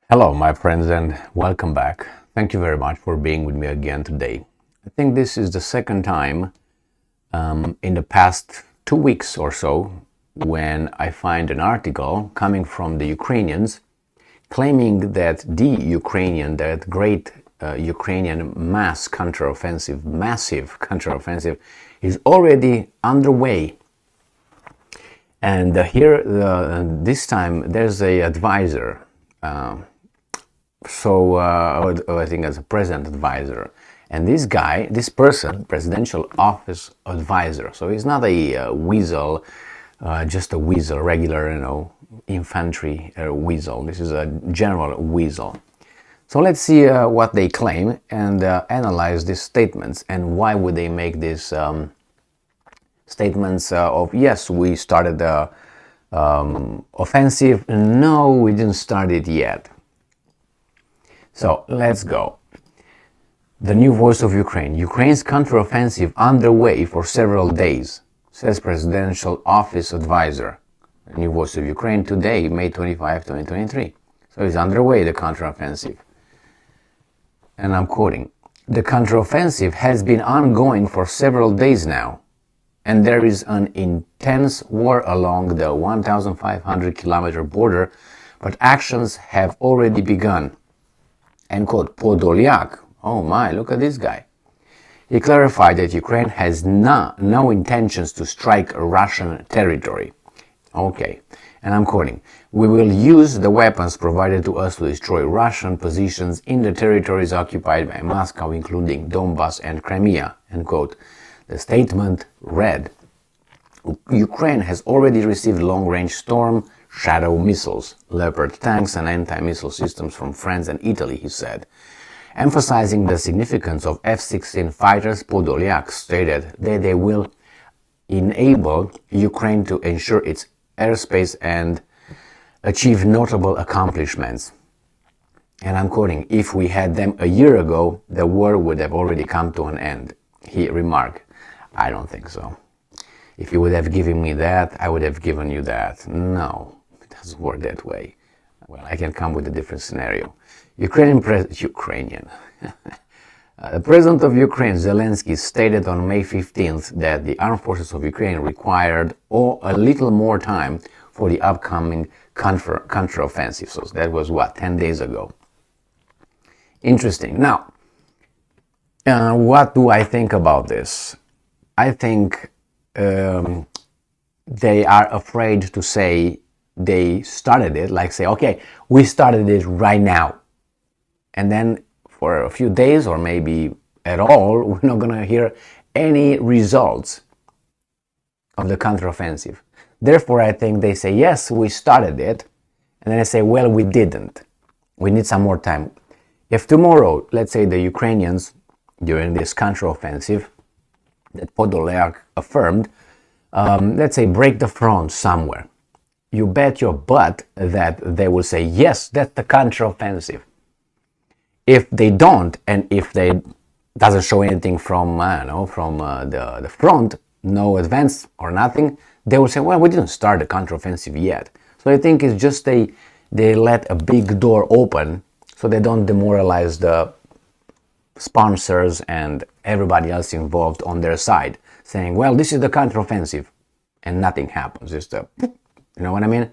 Hello, my friends, and welcome back. Thank you very much for being with me again today. I think this is the second time in the past 2 weeks or so when I find an article coming from the Ukrainians claiming that that great Ukrainian massive counteroffensive is already underway. And this time there's a advisor. I think as a president advisor, and this person, presidential office advisor. So he's not a weasel, just a weasel, regular, infantry weasel. This is a general weasel. So let's see what they claim and analyze these statements and why would they make these statements of yes, we started the offensive. No, we didn't start it yet. So let's go. The new voice of Ukraine. Ukraine's counteroffensive underway for several days, says presidential office advisor. The new voice of Ukraine today, May 25, 2023. So it's underway, the counteroffensive. And I'm quoting, "The counteroffensive has been ongoing for several days now, and there is an intense war along the 1,500-kilometer border, but actions have already begun." End quote. PodolyaK. Oh my, look at this guy. He clarified that Ukraine has no intentions to strike Russian territory. Okay, and I'm quoting, "We will use the weapons provided to us to destroy Russian positions in the territories occupied by Moscow, including Donbas and Crimea." End quote. The statement read, "Ukraine has already received long-range Storm Shadow missiles, Leopard tanks and anti-missile systems from France and Italy," he said. Emphasizing the significance of F-16 fighters, PodolyaK stated that they will enable Ukraine to ensure its airspace and achieve notable accomplishments. And I'm quoting, "If we had them a year ago, the war would have already come to an end," he remarked. I don't think so. If you would have given me that, I would have given you that. No, it doesn't work that way. Well, I can come with a different scenario. The president of Ukraine, Zelensky, stated on May 15th that the armed forces of Ukraine required a little more time for the upcoming counteroffensive. So that was 10 days ago. Interesting. Now, what do I think about this? I think they are afraid to say they started it, like say, okay, we started it right now. And then for a few days or maybe at all, we're not going to hear any results of the counteroffensive. Therefore, I think they say, yes, we started it. And then they say, well, we didn't. We need some more time. If tomorrow, let's say the Ukrainians, during this counteroffensive that PodolyaK affirmed, let's say break the front somewhere, you bet your butt that they will say, yes, that's the counteroffensive. If they don't, and if they doesn't show anything from the front, no advance or nothing, they will say, well, we didn't start the counteroffensive yet. So I think it's just they let a big door open so they don't demoralize the sponsors and everybody else involved on their side, saying, well, this is the counteroffensive, and nothing happens. Just you know what I mean?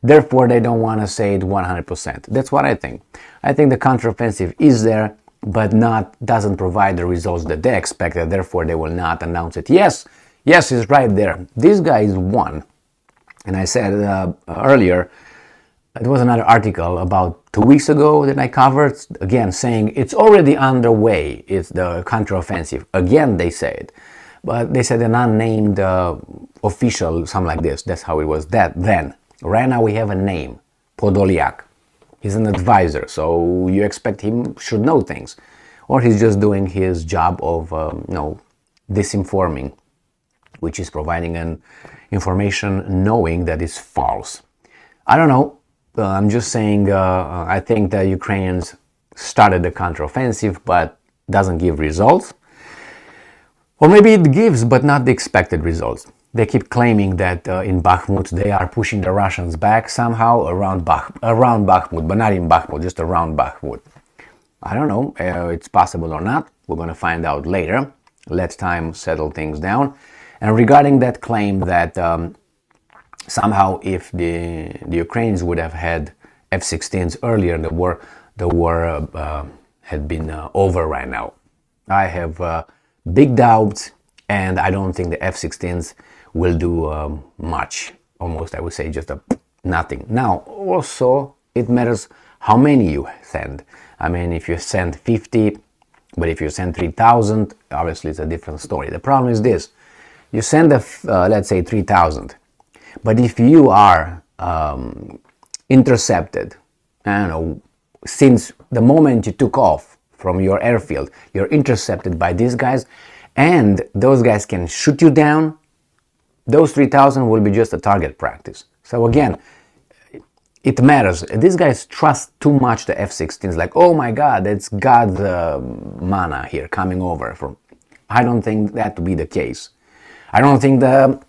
Therefore, they don't want to say it 100%. That's what I think. I think the counteroffensive is there, but doesn't provide the results that they expected. Therefore, they will not announce it. Yes, it's right there. This guy is one. And I said earlier, it was another article about 2 weeks ago that I covered, again, saying it's already underway. It's the counteroffensive. Again, they say it. But they said an unnamed official, something like this. That's how it was then. Right now we have a name, PodolyaK. He's an advisor, so you expect him should know things. Or he's just doing his job of, disinforming, which is providing an information knowing that it's false. I don't know. I'm just saying I think the Ukrainians started the counteroffensive but doesn't give results. Or maybe it gives but not the expected results. They keep claiming that in Bakhmut they are pushing the Russians back somehow around Bakhmut, but not in Bakhmut, just around Bakhmut. I don't know, it's possible or not. We're going to find out later. Let time settle things down. And regarding that claim that somehow if the Ukrainians would have had F-16s earlier, the war had been over right now. I have big doubts, and I don't think the F-16s will do much. Almost, I would say, just nothing. Now, also, it matters how many you send. I mean, if you send 50, but if you send 3,000, obviously it's a different story. The problem is this. You send, let's say, 3,000. But if you are intercepted, I don't know, since the moment you took off from your airfield, you're intercepted by these guys, and those guys can shoot you down, those 3,000 will be just a target practice. So again, it matters. These guys trust too much the F-16s, like, oh my God, it's God's mana here coming over. I don't think that to be the case. I don't think the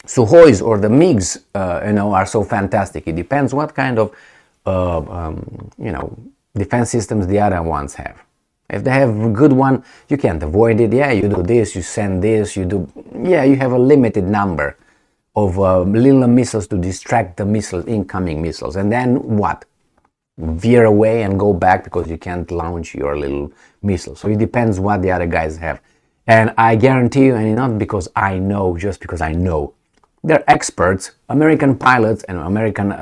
Suhois or the MiGs, are so fantastic. It depends what kind of, defense systems the other ones have. If they have a good one, you can't avoid it. Yeah, you do this, you send this, you have a limited number of little missiles to distract the incoming missiles. And then what? Veer away and go back because you can't launch your little missile. So it depends what the other guys have. And I guarantee you, and not because I know, just because I know, they're experts, American pilots and American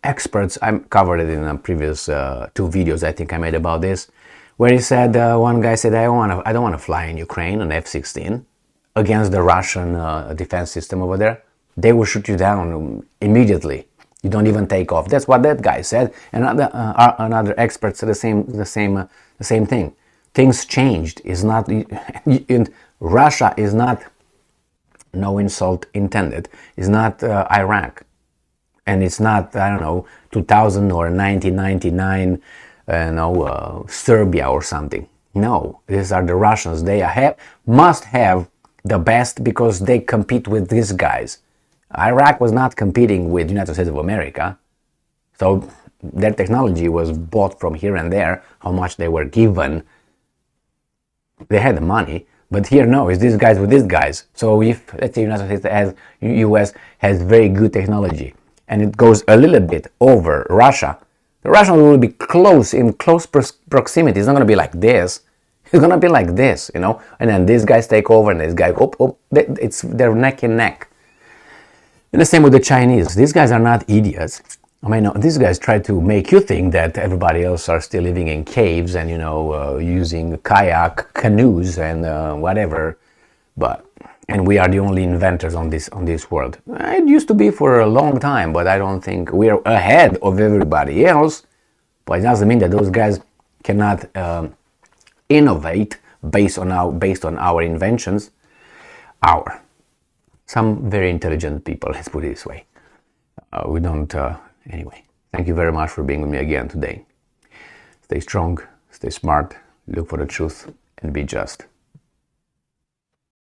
experts. I covered it in the previous 2 videos I think I made about this, where he said, one guy said, I don't want to fly in Ukraine on F-16 against the Russian defense system over there. They will shoot you down immediately. You don't even take off. That's what that guy said. And another expert said the same thing. Things changed. It's not in Russia is not, no insult intended, is not Iraq, and it's not 2000 or 1999 Serbia or something. No, these are the Russians. They must have the best because they compete with these guys. Iraq was not competing with the United States of America, so their technology was bought from here and there. How much they were given, they had the money. But here, no, it's these guys with these guys. So if, let's say, US has very good technology, and it goes a little bit over Russia, the Russians will be in close proximity. It's not going to be like this. It's going to be like this, and then these guys take over, and this guy, they're neck and neck. And the same with the Chinese. These guys are not idiots. I mean, these guys try to make you think that everybody else are still living in caves and, using kayak canoes and whatever. And we are the only inventors on this world. It used to be for a long time, but I don't think we're ahead of everybody else. But it doesn't mean that those guys cannot innovate based on our inventions. Some very intelligent people, let's put it this way. We don't... Anyway, thank you very much for being with me again today. Stay strong, stay smart, look for the truth, and be just.